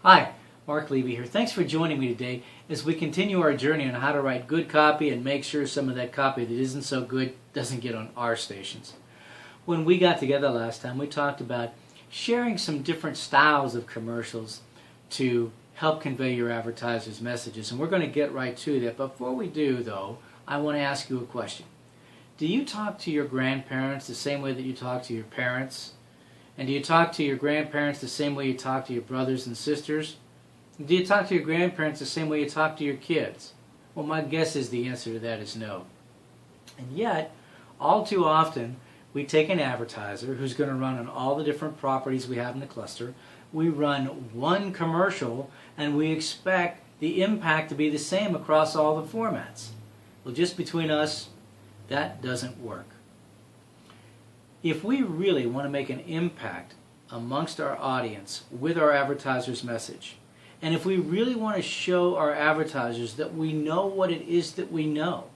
Hi, Mark Levy here. Thanks for joining me today as we continue our journey on how to write good copy and make sure some of that copy that isn't so good doesn't get on our stations. When we got together last time, we talked about sharing some different styles of commercials to help convey your advertisers' messages, and we're going to get right to that. Before we do, though, I want to ask you a question. Do you talk to your grandparents the same way that you talk to your parents? And do you talk to your grandparents the same way you talk to your brothers and sisters? Do you talk to your grandparents the same way you talk to your kids? Well, my guess is the answer to that is no. And yet, all too often, we take an advertiser who's going to run on all the different properties we have in the cluster. We run one commercial, and we expect the impact to be the same across all the formats. Well, just between us, that doesn't work. If we really want to make an impact amongst our audience with our advertisers' message, and if we really want to show our advertisers that we know what it is that we know,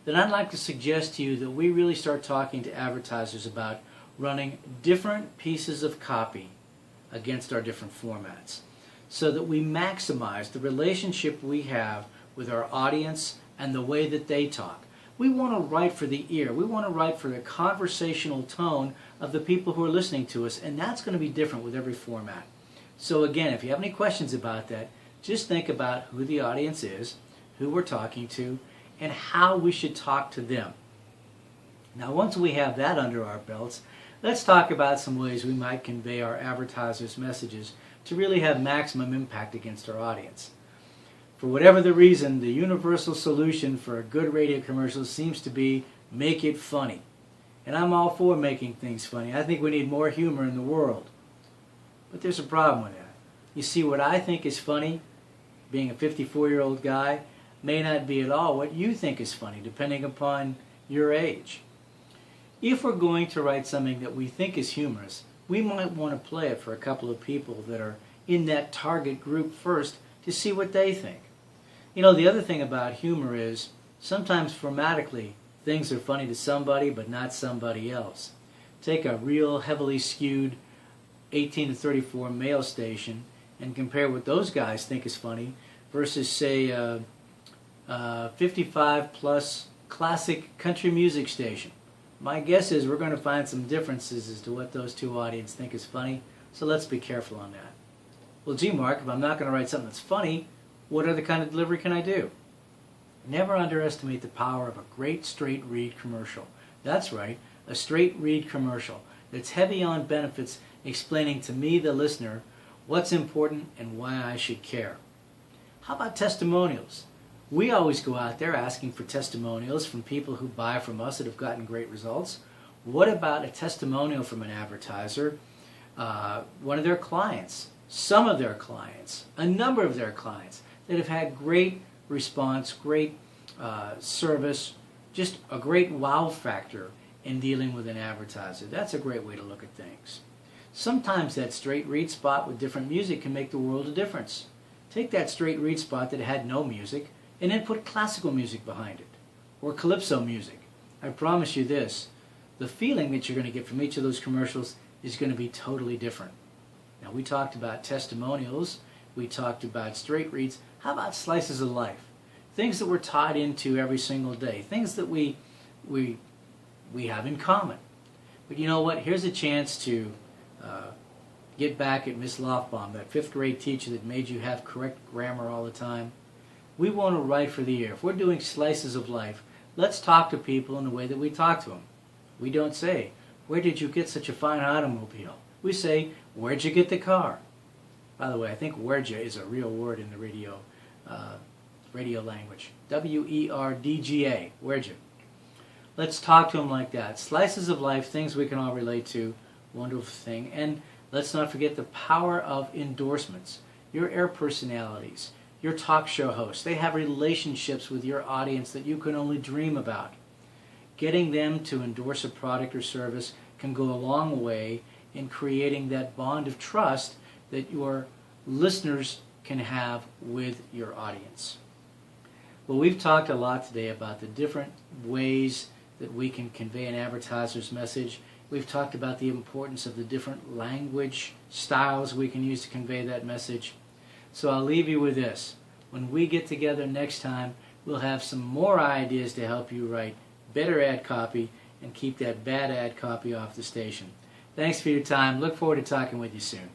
then I'd like to suggest to you that we really start talking to advertisers about running different pieces of copy against our different formats so that we maximize the relationship we have with our audience and the way that they talk. We want to write for the ear. We want to write for the conversational tone of the people who are listening to us, and that's going to be different with every format. So again, if you have any questions about that, just think about who the audience is, who we're talking to, and how we should talk to them. Now, once we have that under our belts, let's talk about some ways we might convey our advertisers' messages to really have maximum impact against our audience. For whatever the reason, the universal solution for a good radio commercial seems to be make it funny. And I'm all for making things funny. I think we need more humor in the world. But there's a problem with that. You see, what I think is funny, being a 54-year-old guy, may not be at all what you think is funny, depending upon your age. If we're going to write something that we think is humorous, we might want to play it for a couple of people that are in that target group first to see what they think. You know, the other thing about humor is sometimes formatically things are funny to somebody but not somebody else. Take a real heavily skewed 18 to 34 male station and compare what those guys think is funny versus, say, 55 plus classic country music station. My guess is we're going to find some differences as to what those two audiences think is funny, so let's be careful on that. Well, gee, Mark, if I'm not going to write something that's funny, what other kind of delivery can I do? Never underestimate the power of a great straight read commercial. That's right, a straight read commercial that's heavy on benefits, explaining to me, the listener, what's important and why I should care. How about testimonials? We always go out there asking for testimonials from people who buy from us that have gotten great results. What about a testimonial from an advertiser, one of their clients, some of their clients, a number of their clients that have had great response, great service, just a great wow factor in dealing with an advertiser? That's a great way to look at things. Sometimes that straight read spot with different music can make the world of difference. Take that straight read spot that had no music and then put classical music behind it, or calypso music. I promise you this, the feeling that you're going to get from each of those commercials is going to be totally different. Now, we talked about testimonials, we talked about straight reads. How about slices of life? Things that we're tied into every single day, things that we have in common. But you know what? Here's a chance to get back at Miss Lofbaum, that 5th grade teacher that made you have correct grammar all the time. We want to write for the ear. If we're doing slices of life, let's talk to people in the way that we talk to them. We don't say, where did you get such a fine automobile? We say, where'd you get the car? By the way, I think where'd-ya is a real word in the radio language. W-E-R-D-G-A, where'd-ya. Let's talk to them like that. Slices of life, things we can all relate to, wonderful thing. And let's not forget the power of endorsements. Your air personalities, your talk show hosts, they have relationships with your audience that you can only dream about. Getting them to endorse a product or service can go a long way in creating that bond of trust that your listeners can have with your audience. Well, we've talked a lot today about the different ways that we can convey an advertiser's message. We've talked about the importance of the different language styles we can use to convey that message. So I'll leave you with this. When we get together next time, we'll have some more ideas to help you write better ad copy and keep that bad ad copy off the station. Thanks for your time. Look forward to talking with you soon.